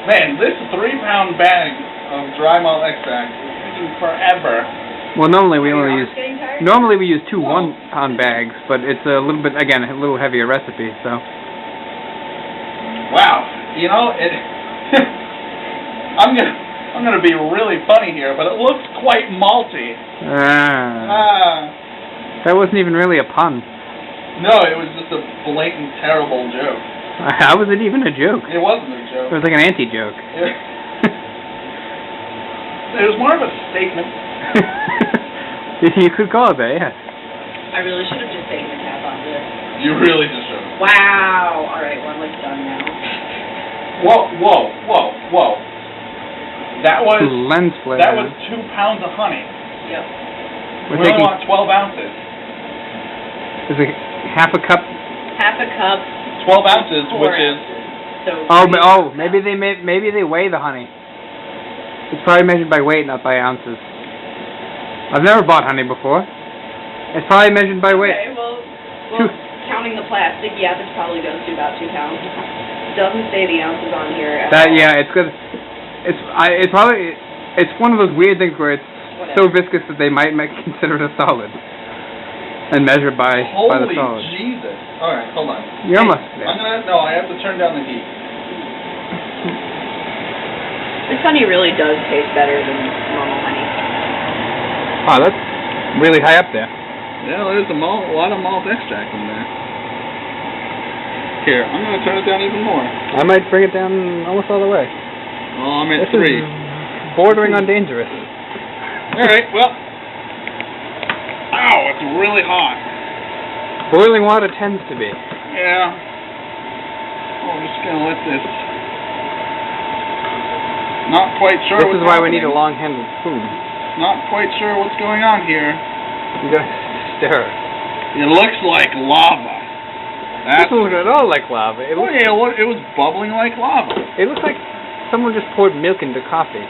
Man, this 3-pound bag of dry malt extract is taking forever. Well, normally we use 2 1-pound bags, but it's a little bit, again, a little heavier recipe, so. Wow, you know, it. I'm gonna be really funny here, but it looks quite malty. That wasn't even really a pun. No, it was just a blatant, terrible joke. How was it even a joke? It wasn't a joke. It was like an anti-joke. It was more of a statement. You could call it that, yeah. I really should have just taken the cap off this. You really just should have. Wow! Alright, well, it's done now. Whoa. That was lens flare. That was 2 pounds of honey. Yep. We only want 12 ounces. Is it half a cup? Half a cup. 12 ounces, which is. So maybe they weigh the honey. It's probably measured by weight, not by ounces. I've never bought honey before. It's probably measured by weight. Okay, well, counting the plastic, yeah, this probably goes to about 2 pounds. It doesn't say the ounces on here at all. Yeah, it's good. It's one of those weird things where it's so viscous that they might consider it a solid and measure by the solid. Holy Jesus! All right, hold on. You're almost there. I have to turn down the heat. This honey really does taste better than normal honey. Wow, that's really high up there. Yeah, there's a lot of malt extract in there. Here, I'm going to turn it down even more. I might bring it down almost all the way. Oh, I'm at this 3. Is bordering on dangerous. All right, well. Ow, it's really hot. Boiling water tends to be. Yeah. Oh, I'm just going to let this. Not quite sure. This is why we need a long-handled spoon. Not quite sure what's going on here. You gotta stir it. It looks like lava. It doesn't look at all like lava. It was bubbling like lava. It looks like someone just poured milk into coffee.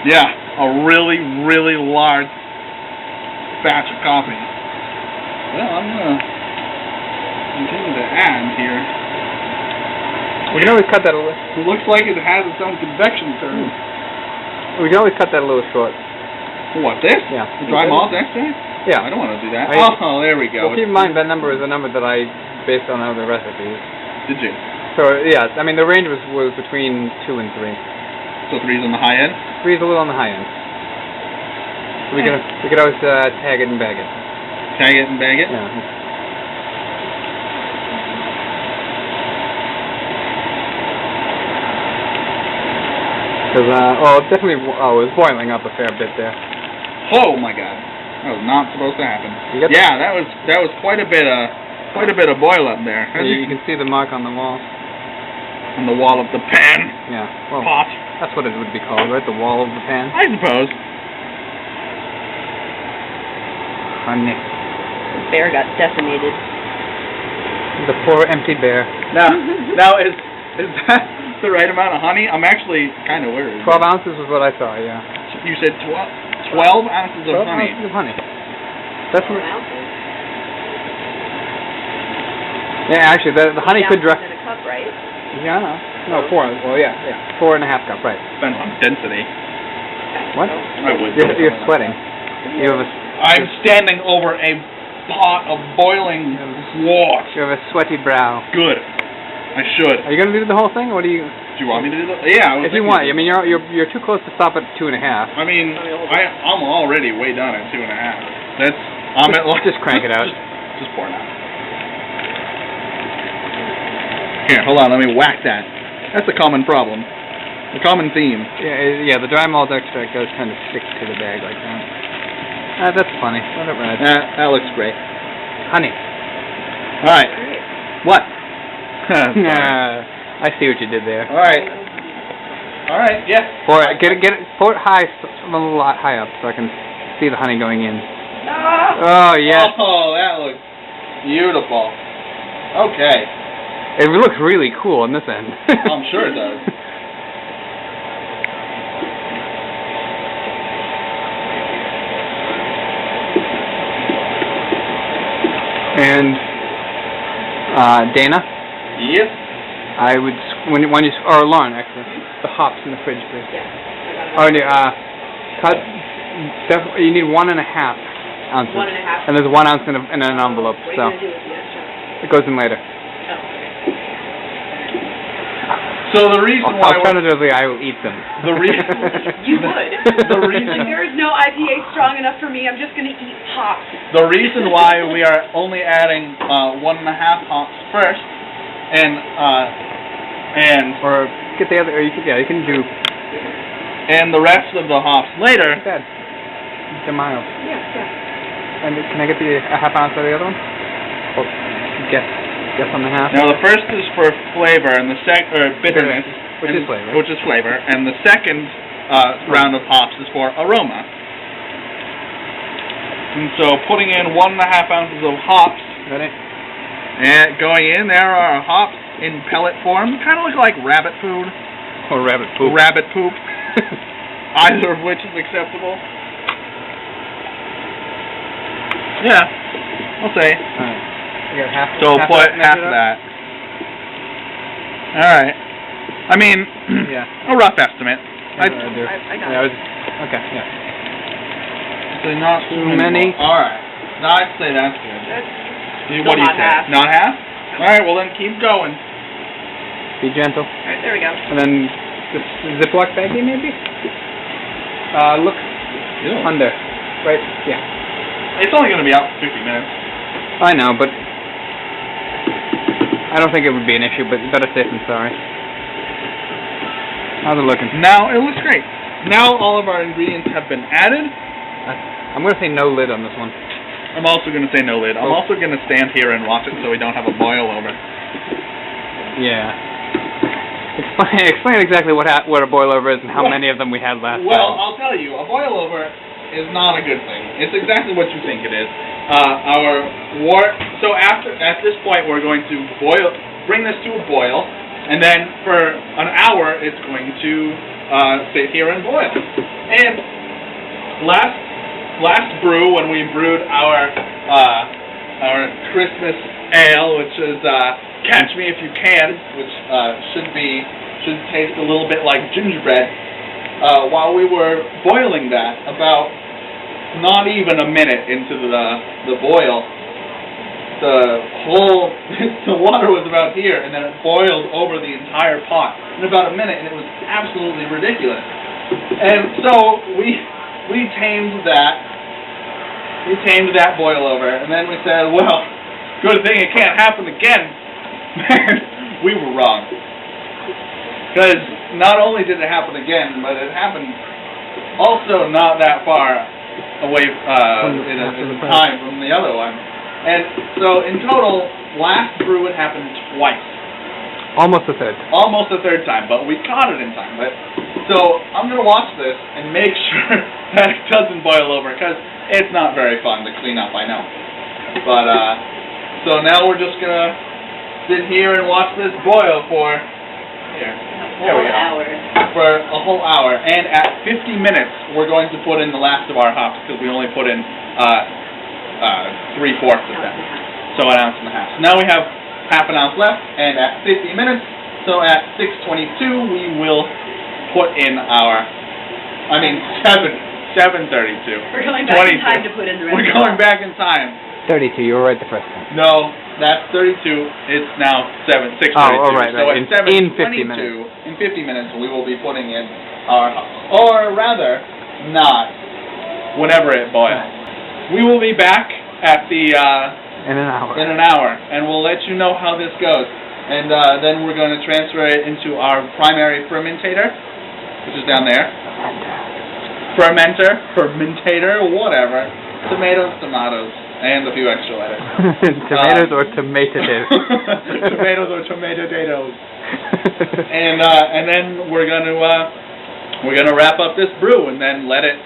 Yeah, a really, really large batch of coffee. Well, I'm gonna continue to add here. We can always cut that a little. It looks like it has its own convection curve. We can always cut that a little short. What, this? Yeah. The dry malt extract? Yeah. I don't want to do that. Oh, there we go. Well, keep in mind that number is a number that I based on other recipes. Did you? So, yeah, I mean, the range was between 2 and 3. So 3's on the high end? 3's a little on the high end. We could always tag it and bag it. Tag it and bag it? Yeah. Because, it definitely, it was boiling up a fair bit there. Oh my God, that was not supposed to happen. Yeah, that was quite a bit of boil up there. You can see the mark on the wall. On the wall of the pan. Yeah. Well, pot. That's what it would be called, right? The wall of the pan. I suppose. Honey. The bear got decimated. The poor empty bear. Now is that the right amount of honey? I'm actually kind of worried. 12 ounces was what I saw, yeah. You said 12 ounces of 12 honey. 12 ounces of honey. That's what. Ounces? Yeah, actually, the honey could dry. In a cup, right? Yeah. No, 4. Well, yeah. 4.5 cup, right. Depends on density. What? I would. You're sweating. You have a. I'm standing over a pot of boiling water. You have a sweaty brow. Good. I should. Are you gonna do the whole thing, or do you? Do you want me to do that? Yeah. If you want, I mean, you're too close to stop at 2.5. I mean, I'm already way done at 2.5. Just crank it out. Just pour it out. Here, hold on. Let me whack that. That's a common problem. A common theme. Yeah. The dry malt extract does kind of stick to the bag like that. That's funny. Let it ride. That looks great. Honey. All right. What? I see what you did there. All right. Yeah. Pour it high, a little high up, so I can see the honey going in. Oh yeah. Oh, that looks beautiful. Okay. It looks really cool on this end. I'm sure it does. And Dana. Yep. I would Or Lauren, actually, the hops in the fridge, please. Yeah, I got it. Cut. You need 1.5 ounces. 1.5. And there's 1 ounce in an envelope, What are you so going to do with the extra? it goes in later. Oh. So the reason why Alternatively, I will eat them. the reason You would. The reason Like, there is no IPA strong enough for me. I'm just going to eat hops. the reason why we are only adding 1.5 hops first, and Or get the other. Or you can do. and the rest of the hops later. Dad, they're mild. Yeah. And can I get a half ounce of the other one? Or guess on the half. Now the first is for flavor, and the bitterness, Which is flavor. Which is flavor, and the second round of hops is for aroma. And so putting in 1.5 ounces of hops, Ready? and going in, there are hops in pellet form, kind of look like rabbit food, Or rabbit poop. rabbit poop, either of which is acceptable. Yeah, I'll say. Alright. You got half. So put half measured of up? that. Alright. I mean, Yeah. a rough estimate. I do. I got Yeah, it. okay, yeah. So not Too many. Alright. No, I'd say that's good. That's What do you not say? half. Not half? Alright, well then keep going. Be gentle. Alright, there we go. And then this Ziploc baggie, maybe? Look under. Right, yeah. It's only going to be out for 50 minutes. I know, but I don't think it would be an issue, but better safe than sorry. How's it looking? Now, it looks great. Now all of our ingredients have been added. I'm going to say no lid on this one. I'm also going to say no lid. I'm also going to stand here and watch it so we don't have a boil over. Yeah. Explain exactly what a boilover is and how many of them we had last Well, time. I'll tell you, a boil over is not a good thing. It's exactly what you think it is. So at this point we're going to bring this to a boil, and then for an hour it's going to sit here and boil. And last brew, when we brewed our Christmas ale, which is Catch Me If You Can, which should taste a little bit like gingerbread. While we were boiling that, about not even a minute into the boil, the water was about here, and then it boiled over the entire pot in about a minute, and it was absolutely ridiculous. And so we tamed that boil over, and then we said, well, good thing it can't happen again. Man, we were wrong. Because not only did it happen again, but it happened also not that far away in time from the other one. And so in total, last brew it happened twice. Almost a third. Almost a third time, but we caught it in time. So I'm going to watch this and make sure that it doesn't boil over, because it's not very fun to clean up, I know. But, so now we're just going to sit here and watch this boil for, there we go, for a whole hour. And at 50 minutes, we're going to put in the last of our hops, because we only put in 3/4 of them, so 1.5 ounces. So now we have half an ounce left, and at 50 minutes, so at 6:22, we will put in our, 7:32. We're going back in time to put in the rest. We're going back in time. 32, you were right the first time. No, that's 32. It's now 6:32. Oh, right. So at In 50 minutes. In 50 minutes, we will be putting in our, or rather, not, whenever it boils. We will be back at the, in an hour. And we'll let you know how this goes. And then we're going to transfer it into our primary fermentator, which is down there. Fermentator, whatever. Tomatoes, and a few extra letters. Tomatoes or tomatoes? Tomatoes or tomatoes. And then we're gonna wrap up this brew and then let it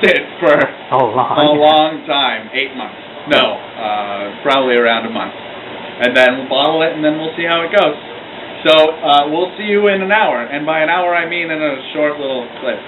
sit for a long time, 8 months. No, probably around a month. And then we'll bottle it, and then we'll see how it goes. So we'll see you in an hour, and by an hour I mean in a short little clip.